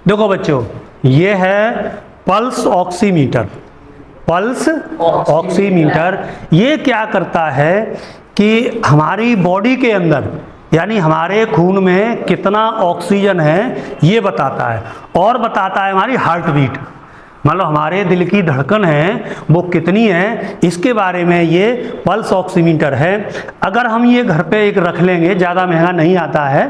देखो बच्चों, ये है पल्स ऑक्सीमीटर। पल्स ऑक्सीमीटर ये क्या करता है कि हमारी बॉडी के अंदर यानी हमारे खून में कितना ऑक्सीजन है ये बताता है, और बताता है हमारी हार्ट बीट, मतलब हमारे दिल की धड़कन है वो कितनी है, इसके बारे में ये पल्स ऑक्सीमीटर है। अगर हम ये घर पे एक रख लेंगे, ज़्यादा महंगा नहीं आता है,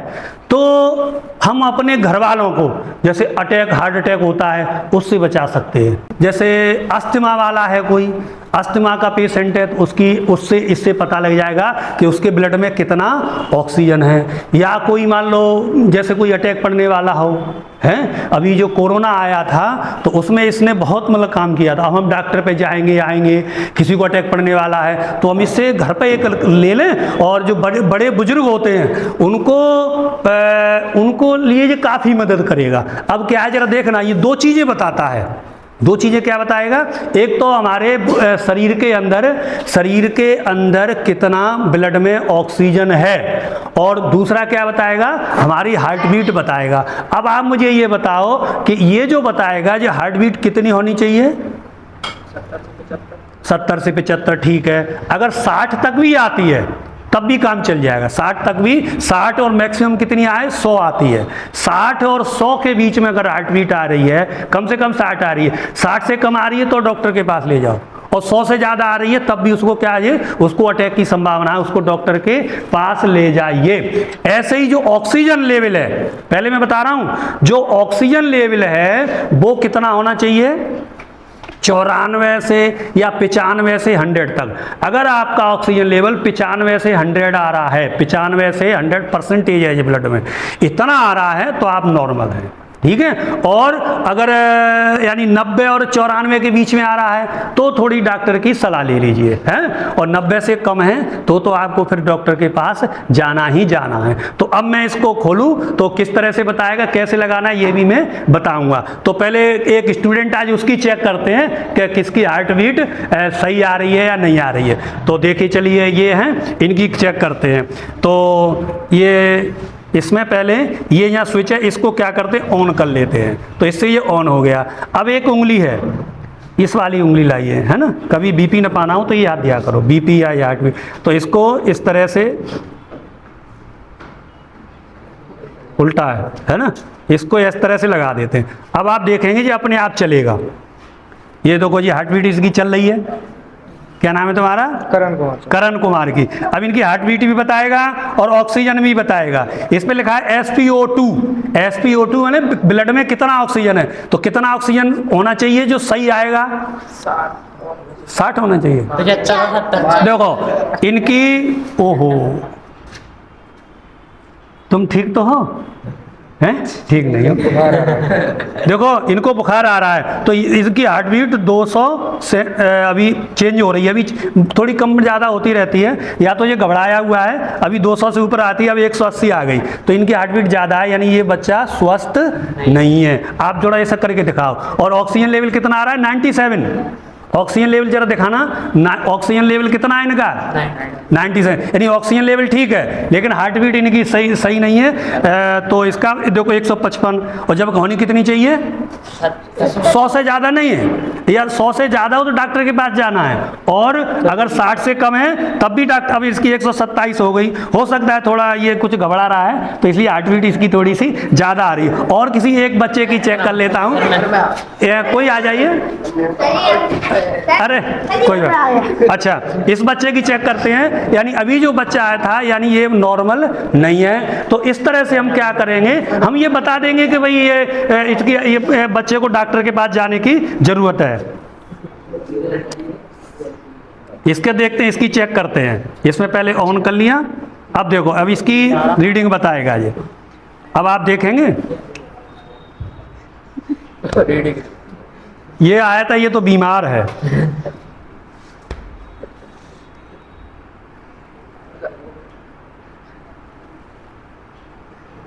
तो हम अपने घर वालों को जैसे अटैक, हार्ट अटैक होता है उससे बचा सकते हैं। जैसे अस्थमा वाला है, कोई अस्थमा का पेशेंट है, तो उससे इससे पता लग जाएगा कि उसके ब्लड में कितना ऑक्सीजन है। या कोई मान लो जैसे कोई अटैक पड़ने वाला हो, है अभी जो कोरोना आया था तो उसमें इसने बहुत मतलब काम किया था। अब हम डॉक्टर पे जाएंगे आएंगे, किसी को अटैक पड़ने वाला है तो हम इससे घर पे एक ले लें, और जो बड़े बड़े बुजुर्ग होते हैं उनको लिए ये काफ़ी मदद करेगा। अब क्या है जरा देखना, ये दो चीज़ें बताता है। दो चीज़ें क्या बताएगा, एक तो हमारे शरीर के अंदर कितना ब्लड में ऑक्सीजन है, और दूसरा क्या बताएगा, हमारी हार्ट बीट बताएगा। अब आप मुझे ये बताओ कि ये जो बताएगा जो हार्ट बीट कितनी होनी चाहिए, 70 से 75, ठीक है। अगर 60 तक भी आती है तब भी काम चल जाएगा, 60 तक भी, 60 और मैक्सिमम कितनी आए, 100 आती है। 60 और 100 के बीच में अगर हार्ट बीट आ रही है, कम से कम 60 आ रही है, 60 से कम आ रही है तो डॉक्टर के पास ले जाओ, और 100 से ज़्यादा आ रही है तब भी उसको क्या है, उसको अटैक की संभावना है, उसको डॉक्टर के पास ले जाइए। ऐसे ही जो ऑक्सीजन लेवल है, पहले मैं बता रहा हूँ, जो ऑक्सीजन लेवल है वो कितना होना चाहिए, 94 से या 95 से 100 तक। अगर आपका ऑक्सीजन लेवल 95 से 100 आ रहा है, 95 से 100% है ब्लड में, इतना आ रहा है तो आप नॉर्मल हैं, ठीक है। और अगर यानी 90 और 94 के बीच में आ रहा है तो थोड़ी डॉक्टर की सलाह ले लीजिए, हैं, और 90 से कम है तो आपको फिर डॉक्टर के पास जाना ही जाना है। तो अब मैं इसको खोलूं तो किस तरह से बताएगा, कैसे लगाना है ये भी मैं बताऊंगा। तो पहले एक स्टूडेंट आज उसकी चेक करते हैं कि किसकी हार्ट बीट सही आ रही है या नहीं आ रही है। तो देखिए चलिए, ये हैं, इनकी चेक करते हैं। तो ये इसमें पहले ये यहाँ स्विच है, इसको क्या करते हैं, ऑन कर लेते हैं, तो इससे ये ऑन हो गया। अब एक उंगली है, इस वाली उंगली लाइए, है ना, कभी बीपी ना पाना हो तो ये याद दिया करो, बीपी या हार्ट बीट। तो इसको इस तरह से उल्टा है ना, इसको इस तरह से लगा देते हैं। अब आप देखेंगे जी अपने आप चलेगा। ये देखो जी हार्ट बीट इसकी चल रही है। क्या नाम है तुम्हारा? करण कुमार। करण कुमार की। अब इनकी हार्ट बीट भी बताएगा और ऑक्सीजन भी बताएगा। इस पे लिखा है SpO2। SpO2 यानी ब्लड में कितना ऑक्सीजन है, तो कितना ऑक्सीजन होना चाहिए जो सही आएगा, 60 होना चाहिए। देखो इनकी, ओहो तुम ठीक तो हो, हैं, ठीक नहीं हो। देखो इनको बुखार आ रहा है तो इसकी हार्ट बीट 200 से अभी चेंज हो रही है, अभी थोड़ी कम ज़्यादा होती रहती है, या तो ये घबराया हुआ है, अभी 200 से ऊपर आती है, अभी 180 आ गई, तो इनकी हार्ट बीट ज़्यादा है, यानी ये बच्चा स्वस्थ नहीं है। आप थोड़ा ऐसा करके दिखाओ। और ऑक्सीजन लेवल कितना आ रहा है, 97। ऑक्सीजन लेवल जरा दिखाना, ऑक्सीजन लेवल कितना है इनका, 97, यानी ऑक्सीजन लेवल ठीक है, लेकिन हार्ट बीट इनकी सही नहीं है। तो इसका देखो 155, और जब होनी कितनी चाहिए, 100 से ज़्यादा नहीं है, या 100 से ज़्यादा हो तो डॉक्टर के पास जाना है, और अगर 60 से कम है तब भी डॉक्टर, अब इसकी 127 हो गई, हो सकता है थोड़ा ये कुछ घबरा रहा है तो इसलिए हार्ट बीट इसकी थोड़ी सी ज़्यादा आ रही है। और किसी एक बच्चे की चेक कर लेता हूँ, कोई आ जाइए। अरे कोई बात, अच्छा इस बच्चे की चेक करते हैं, यानी अभी जो बच्चा आया था यानी ये नॉर्मल नहीं है। तो इस तरह से हम क्या करेंगे, हम ये बता देंगे कि भाई ये बच्चे को डॉक्टर के पास जाने की जरूरत है। इसके देखते हैं, इसकी चेक करते हैं। इसमें पहले ऑन कर लिया, अब देखो अब इसकी रीडिंग बताएगा ये। अब आप देखेंगे ये आया था, ये तो बीमार है।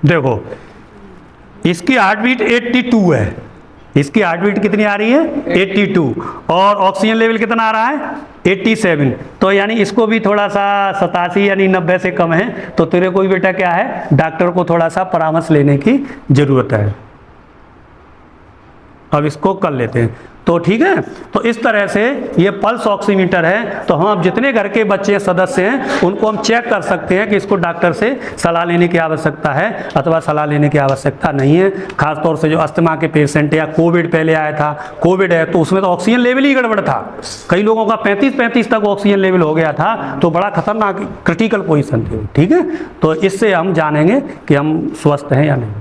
देखो इसकी हार्ट बीट 82 है, इसकी हार्ट बीट कितनी आ रही है, 82, और ऑक्सीजन लेवल कितना आ रहा है, 87। तो यानी इसको भी थोड़ा सा 87 यानी 90 से कम है, तो तेरे को भी बेटा क्या है, डॉक्टर को थोड़ा सा परामर्श लेने की जरूरत है। अब इसको कर लेते हैं, तो ठीक है। तो इस तरह से ये पल्स ऑक्सीमीटर है। तो हम अब जितने घर के बच्चे सदस्य हैं उनको हम चेक कर सकते हैं कि इसको डॉक्टर से सलाह लेने की आवश्यकता है अथवा सलाह लेने की आवश्यकता नहीं है। खासतौर से जो अस्थमा के पेशेंट या कोविड पहले आया था, कोविड है तो उसमें तो ऑक्सीजन लेवल ही गड़बड़ था, कई लोगों का 35-35 तक ऑक्सीजन लेवल हो गया था, तो बड़ा खतरनाक क्रिटिकल पोजिशन थी, ठीक है। तो इससे हम जानेंगे कि हम स्वस्थ हैं या नहीं।